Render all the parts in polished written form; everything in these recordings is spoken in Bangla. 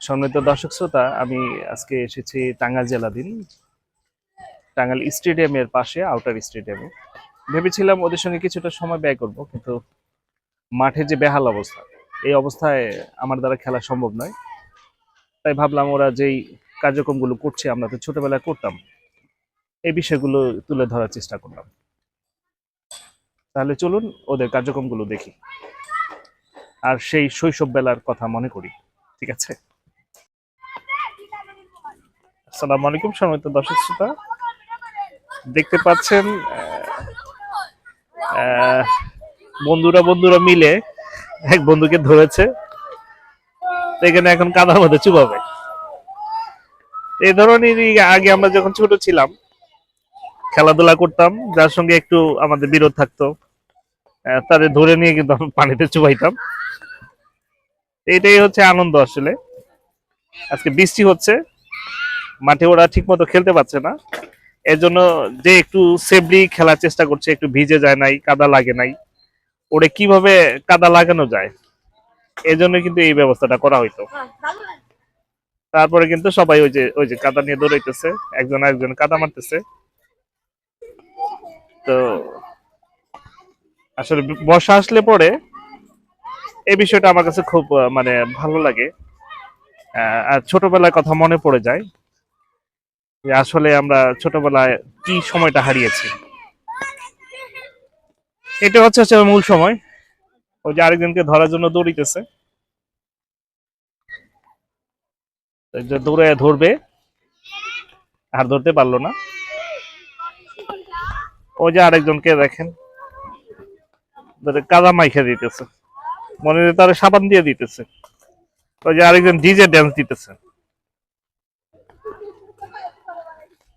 সম্মানিত দর্শক শ্রোতা, আমি আজকে এসেছি টাঙ্গাইল জেলাধীন টাঙ্গাইল স্টেডিয়ামের পাশে, আউটার স্টেডিয়ামে। ভেবেছিলাম ওদের সঙ্গে কিছুটা সময় ব্যয় করব, কিন্তু মাঠে যে বেহাল অবস্থা, এই অবস্থায় আমার দ্বারা খেলা সম্ভব নয়। তাই ভাবলাম ওরা যেই কার্যক্রমগুলো করছে, আমরা তো ছোটবেলায় করতাম, এই বিষয়গুলো তুলে ধরার চেষ্টা করলাম। তাহলে চলুন ওদের কার্যক্রমগুলো দেখি, আর সেই শৈশব বেলার কথা মনে করি। ঠিক আছে? আসসালামু আলাইকুম সম্মানিত দর্শক শ্রোতা, দেখতে পাচ্ছেন আহ, বন্ধুরা বন্ধুরা মিলে এক বন্ধুকে ধরেছে, তো এখানে এখন কাদার মধ্যে চুবাবে। এই ধরনেরই আগে আমরা যখন ছোট ছিলাম খেলাধুলা করতাম, যার সঙ্গে একটু আমাদের বিরোধ থাকতো, তাদের ধরে নিয়ে কিন্তু আমরা পানিতে চুবাইতাম। এটাই হচ্ছে আনন্দ আসলে। আজকে বৃষ্টি হচ্ছে, মাঠে ওরা ঠিক মতো খেলতে পারছে না, এর জন্য যে একটু সেফলি খেলার চেষ্টা করছে, একটু ভিজে যায় নাই, কাদা লাগে নাই, ওরে কিভাবে কাদা লাগানো যায় এই জন্য কিন্তু এই ব্যবস্থাটা করা হইতো। তারপরে কিন্তু সবাই ওই যে কাদা নিয়ে দৌড়াইতেছে, একজন আরেকজন কাদা মারতেছে। তো আসলে বর্ষা আসলে পরে এই বিষয়টা আমার কাছে খুব মানে ভালো লাগে। আর ছোটবেলার কথা মনে পড়ে যায় যে আসলে আমরা ছোটবেলায় কি সময়টা হারিয়েছি। এটা হচ্ছে মূল সময়। ওই যে আরেকজনকে ধরার জন্য দৌড়িতেছে, এই যে দৌড়ে ধরবে, আর ধরতে পারলো না। ওই যে আরেকজনকে দেখেন, কাদা মাইখা দিতেছে, মনে হয় তারা সাবান দিয়ে দিতেছে। ওই যে আরেকজন ডিজে ড্যান্স দিতেছে।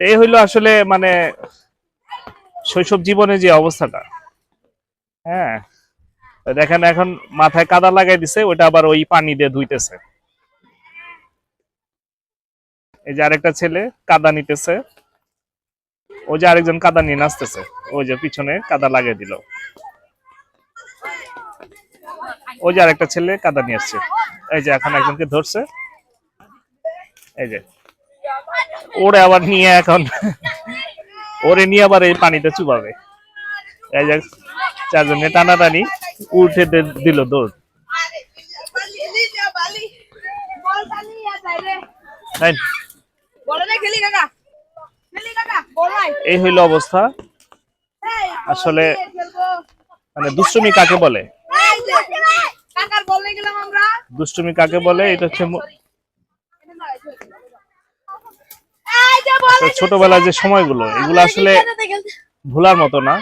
এই হইলো আসলে মানে শৈশব জীবনে যে অবস্থাটা। হ্যাঁ, দেখেন এখন মাথায় কাদা লাগাই দিছে, ওটা আবার ওই পানি দিয়ে ধুইতেছে। এই যে আরেকটা ছেলে কাদা নিতেছে, ওই যে আরেকজন কাদা নিয়ে নাচতেছে, ওই যে পিছনে কাদা লাগাই দিল। ওই যে আরেকটা ছেলে কাদা নিয়ে আসছে, এই যে এখন একজনকে ধরছে, এই যে ওরে আবার নিয়ে এখন ওরে নিয়ে আবার এই পানিতে চুবাবে। এই যে চারজনে টানাটানি, উঠে দিল দৌড়। তাই এই হইল অবস্থা। আসলে মানে দুষ্টুমি কাকে বলে, দুষ্টুমি কাকে বলে, এটা হচ্ছে ছোটবেলার যে সময়গুলো, এগুলো আসলে ভোলার মতো না।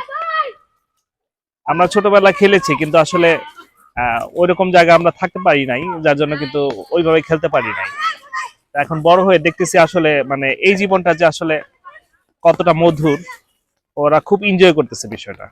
আমরা ছোটবেলা খেলেছি, কিন্তু আসলে ওইরকম জায়গায় আমরা থাকতে পারি নাই, যার জন্য কিন্তু ওইভাবে খেলতে পারি নাই। এখন বড় হয়ে দেখতেছি আসলে মানে এই জীবনটা যে আসলে কতটা মধুর, ওরা খুব এনজয় করতেছে বিষয়টা।